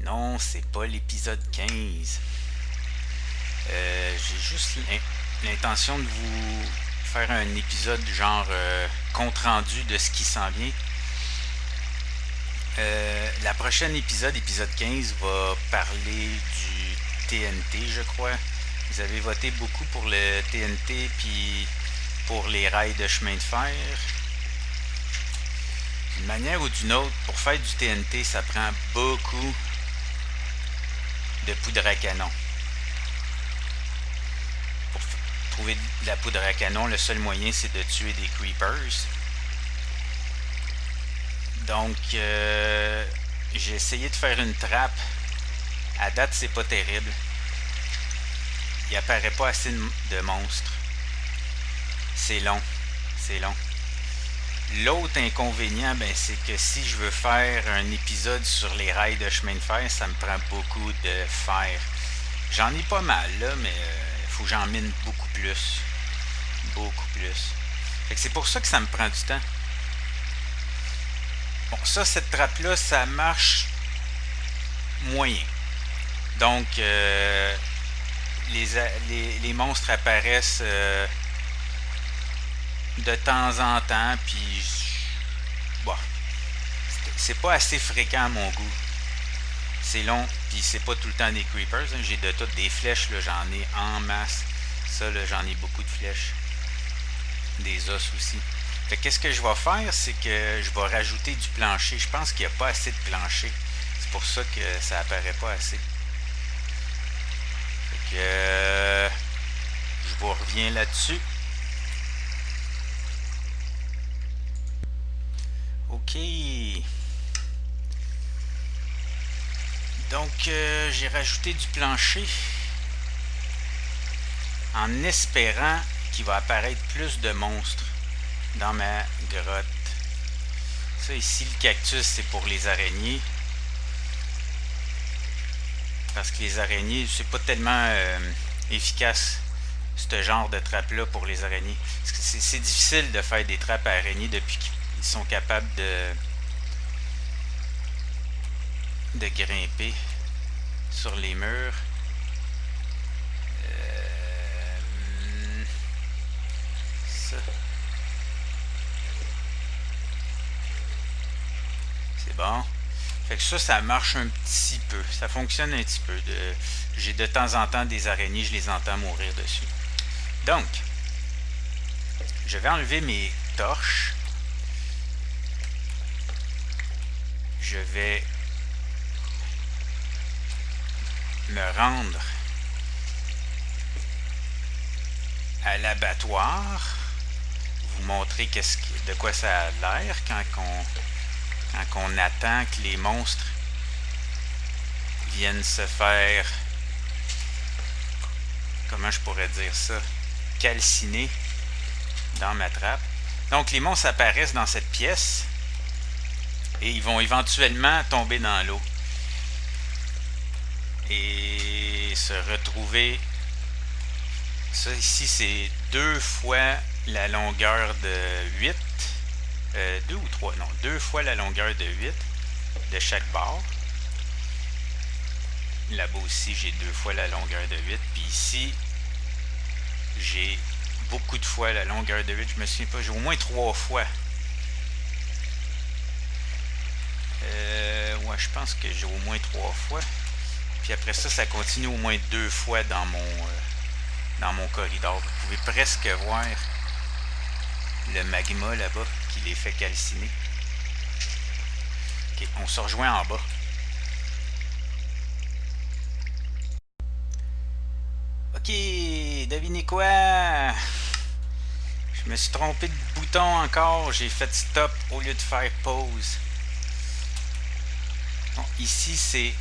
Non, c'est pas l'épisode 15. J'ai juste l'intention de vous faire un épisode genre compte rendu de ce qui s'en vient. La prochaine épisode, épisode 15, va parler du TNT, je crois. Vous avez voté beaucoup pour le TNT puis pour les rails de chemin de fer. D'une manière ou d'une autre, pour faire du TNT, ça prend beaucoup de poudre à canon. Pour trouver de la poudre à canon, le seul moyen c'est de tuer des creepers. Donc, j'ai essayé de faire une trappe. À date, c'est pas terrible. Il apparaît pas assez de monstres. C'est long. C'est long. L'autre inconvénient, ben, c'est que si je veux faire un épisode sur les rails de chemin de fer, ça me prend beaucoup de fer. J'en ai pas mal, là, mais il faut que j'en mine beaucoup plus. Beaucoup plus. Fait que c'est pour ça que ça me prend du temps. Bon, ça, cette trappe-là, ça marche moyen. Donc, les monstres apparaissent de temps en temps, puis bon, c'est pas assez fréquent à mon goût. C'est long, puis c'est pas tout le temps des creepers. Hein. J'ai de toutes des flèches, là, j'en ai en masse. Ça, là, j'en ai beaucoup de flèches. Des os aussi. Fait que qu'est-ce que je vais faire, c'est que je vais rajouter du plancher. Je pense qu'il n'y a pas assez de plancher. C'est pour ça que ça apparaît pas assez. Fait que je vous reviens là-dessus. Ok. Donc j'ai rajouté du plancher en espérant qu'il va apparaître plus de monstres dans ma grotte. Ça ici, le cactus, c'est pour les araignées. Parce que les araignées, c'est pas tellement efficace, ce genre de trappe-là pour les araignées. C'est difficile de faire des trappes à araignées depuis qu'ils sont capables de grimper sur les murs. Ça. C'est bon. Fait que ça marche un petit peu. Ça fonctionne un petit peu. J'ai de temps en temps des araignées, je les entends mourir dessus. Donc, je vais enlever mes torches. Je vais me rendre à l'abattoir. Vous montrer de quoi ça a l'air quand on attend que les monstres viennent se faire, comment je pourrais dire ça, calciner dans ma trappe. Donc les monstres apparaissent dans cette pièce et ils vont éventuellement tomber dans l'eau et se retrouver. Ça ici, c'est 2 fois la longueur de 8. 2 ou 3, non, 2 fois la longueur de 8 de chaque bord. Là-bas aussi, j'ai 2 fois la longueur de 8. Puis ici, j'ai beaucoup de fois la longueur de 8. Je me souviens pas, j'ai au moins 3 fois. Ouais, je pense que j'ai au moins 3 fois. Puis après ça, ça continue au moins 2 fois dans mon corridor. Vous pouvez presque voir le magma là-bas qui les fait calciner. Ok, on se rejoint en bas. Ok, devinez quoi? Je me suis trompé de bouton encore. J'ai fait stop au lieu de faire pause. Bon, ici, c'est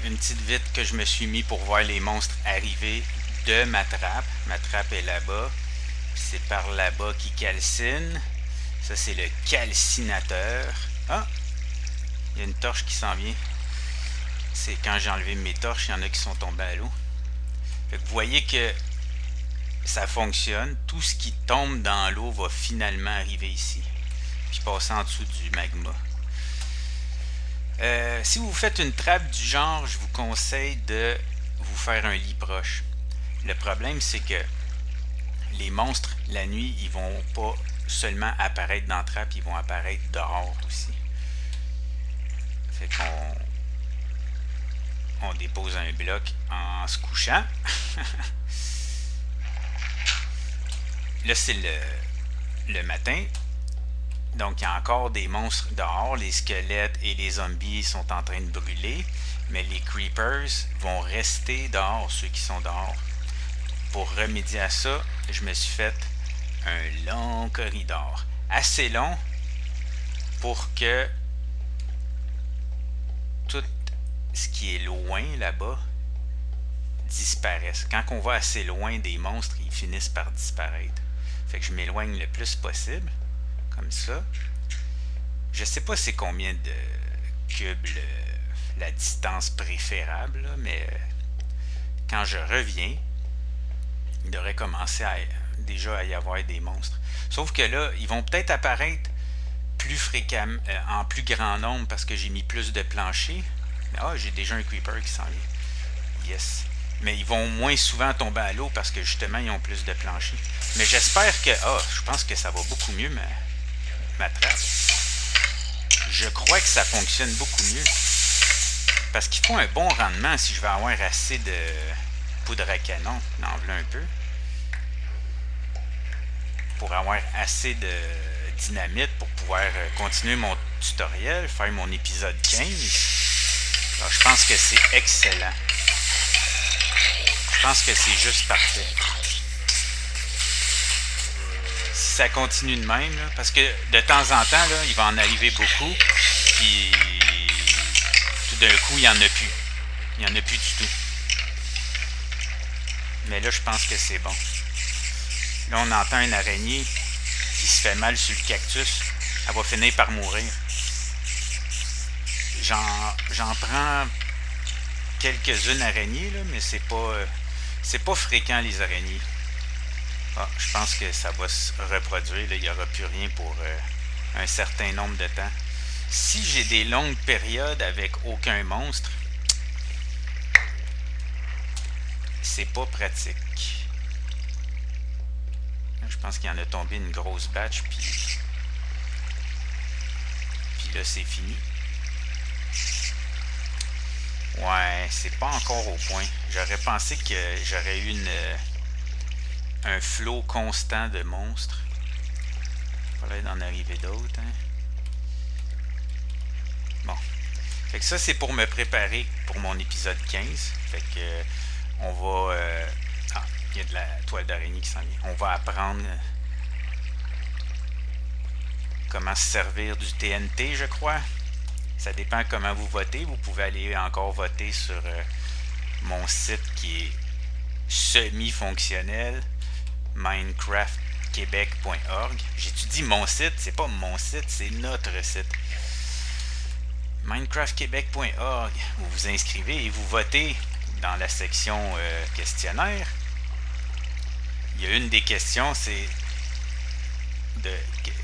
une petite vitre que je me suis mis pour voir les monstres arriver de ma trappe. Ma trappe est là-bas. C'est par là-bas qui calcine. Ça, c'est le calcinateur. Ah! Il y a une torche qui s'en vient. C'est quand j'ai enlevé mes torches, il y en a qui sont tombés à l'eau. Fait que vous voyez que ça fonctionne. Tout ce qui tombe dans l'eau va finalement arriver ici. Puis passer en dessous du magma. Si vous faites une trappe du genre, je vous conseille de vous faire un lit proche. Le problème, c'est que les monstres, la nuit, ils vont pas seulement apparaître dans la trappe, ils vont apparaître dehors aussi. Fait qu'on dépose un bloc en se couchant. Là, c'est le matin. Donc, il y a encore des monstres dehors. Les squelettes et les zombies sont en train de brûler. Mais les creepers vont rester dehors, ceux qui sont dehors. Pour remédier à ça, je me suis fait un long corridor. Assez long pour que tout ce qui est loin là-bas disparaisse. Quand on va assez loin des monstres, ils finissent par disparaître. Fait que je m'éloigne le plus possible. Comme ça. Je sais pas c'est combien de cubes la distance préférable, là, mais quand je reviens, il devrait commencer déjà à y avoir des monstres. Sauf que là, ils vont peut-être apparaître plus fréquemment, en plus grand nombre parce que j'ai mis plus de planchers. Ah, j'ai déjà un creeper qui s'en vient. Yes. Mais ils vont moins souvent tomber à l'eau parce que justement, ils ont plus de planchers. Mais j'espère que... je pense que ça va beaucoup mieux, ma trappe. Je crois que ça fonctionne beaucoup mieux. Parce qu'il faut un bon rendement si je veux avoir assez de poudre à canon. En voilà un peu. Pour avoir assez de dynamite pour pouvoir continuer mon tutoriel, faire mon épisode 15. Alors, je pense que c'est excellent. Je pense que c'est juste parfait. Si ça continue de même, là, parce que de temps en temps, là, il va en arriver beaucoup, puis tout d'un coup, il n'y en a plus. Il n'y en a plus du tout. Mais là, je pense que c'est bon. Là, on entend une araignée qui se fait mal sur le cactus. Elle va finir par mourir. J'en prends quelques-unes araignées, là, mais c'est pas fréquent, les araignées. Je pense que ça va se reproduire. Là, il n'y aura plus rien pour un certain nombre de temps. Si j'ai des longues périodes avec aucun monstre, c'est pas pratique. Je pense qu'il y en a tombé une grosse batch, puis là, c'est fini. Ouais, c'est pas encore au point. J'aurais pensé que j'aurais eu un flot constant de monstres. Il fallait d'en arriver d'autres. Hein? Bon. Fait que ça, c'est pour me préparer pour mon épisode 15. Fait que on va... il y a de la toile d'araignée qui s'en vient. On va apprendre comment se servir du TNT, je crois. Ça dépend comment vous votez. Vous pouvez aller encore voter sur mon site qui est semi-fonctionnel, minecraftquebec.org. J'étudie mon site, c'est pas mon site, c'est notre site. minecraftquebec.org. Vous vous inscrivez et vous votez dans la section questionnaire. Il y a une des questions, c'est de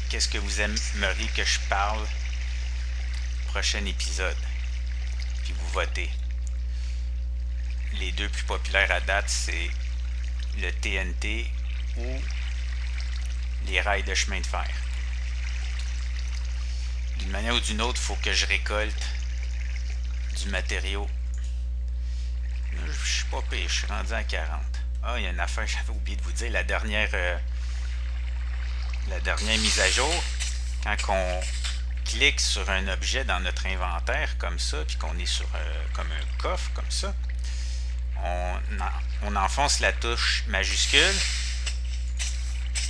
qu'est-ce que vous aimeriez que je parle prochain épisode. Puis vous votez. Les deux plus populaires à date, c'est le TNT ou les rails de chemin de fer. D'une manière ou d'une autre, il faut que je récolte du matériau. Là, je suis pas pire, je suis rendu à 40. Il y a une affaire, j'avais oublié de vous dire, la dernière mise à jour, quand on clique sur un objet dans notre inventaire comme ça, puis qu'on est sur comme un coffre comme ça, on enfonce la touche majuscule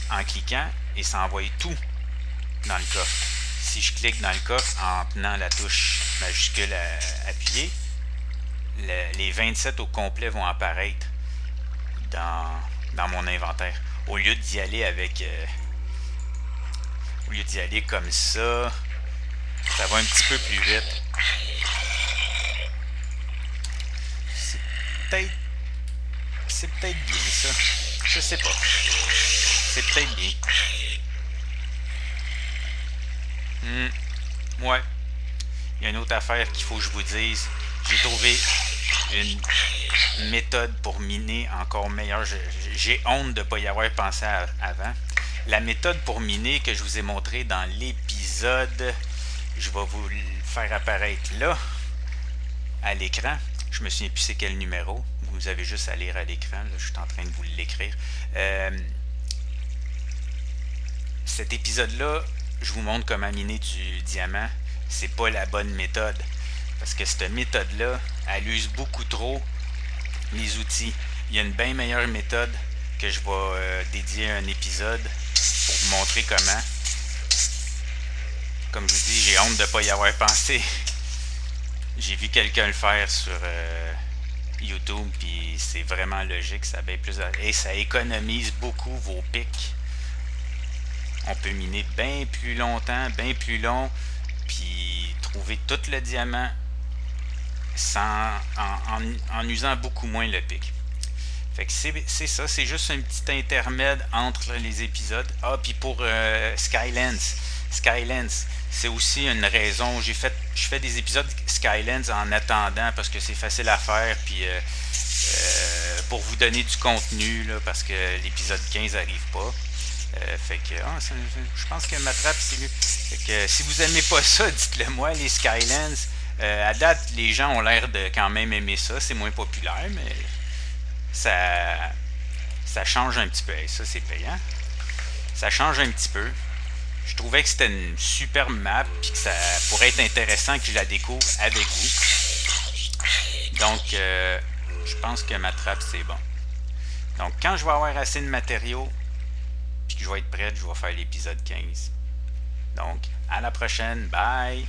en cliquant et ça envoie tout dans le coffre. Si je clique dans le coffre en tenant la touche majuscule appuyée, les 27 au complet vont apparaître dans mon inventaire. Au lieu d'y aller avec... au lieu d'y aller comme ça, ça va un petit peu plus vite. C'est peut-être bien ça. Je sais pas. C'est peut-être bien. Ouais. il y a une autre affaire qu'il faut que je vous dise. J'ai trouvé une méthode pour miner encore meilleure. J'ai honte de ne pas y avoir pensé avant. La méthode pour miner que je vous ai montré dans l'épisode, je vais vous le faire apparaître là, à l'écran. Je me souviens plus c'est quel numéro. Vous avez juste à lire à l'écran. Là, je suis en train de vous l'écrire. Cet épisode-là, je vous montre comment miner du diamant. C'est pas la bonne méthode. Parce que cette méthode-là, elle use beaucoup trop les outils. Il y a une bien meilleure méthode que je vais dédier un épisode pour vous montrer comment. Comme je vous dis, j'ai honte de ne pas y avoir pensé. J'ai vu quelqu'un le faire sur YouTube, puis c'est vraiment logique. Ça bien plus et ça économise beaucoup vos pics. On peut miner bien plus longtemps, bien plus long, puis trouver tout le diamant en usant beaucoup moins le pic. Fait que c'est ça, c'est juste un petit intermède entre les épisodes. Ah, puis pour Skylands, c'est aussi une raison. Je fais des épisodes Skylands en attendant parce que c'est facile à faire, puis pour vous donner du contenu, là, parce que l'épisode 15 n'arrive pas. Fait que je pense que ma trappe c'est mieux. Fait que si vous aimez pas ça, dites-le moi, les Skylands. À date, les gens ont l'air de quand même aimer ça. C'est moins populaire, mais ça change un petit peu. Ça, c'est payant. Ça change un petit peu. Je trouvais que c'était une superbe map et que ça pourrait être intéressant que je la découvre avec vous. Donc, je pense que ma trappe, c'est bon. Donc, quand je vais avoir assez de matériaux puis que je vais être prête, je vais faire l'épisode 15. Donc, à la prochaine. Bye!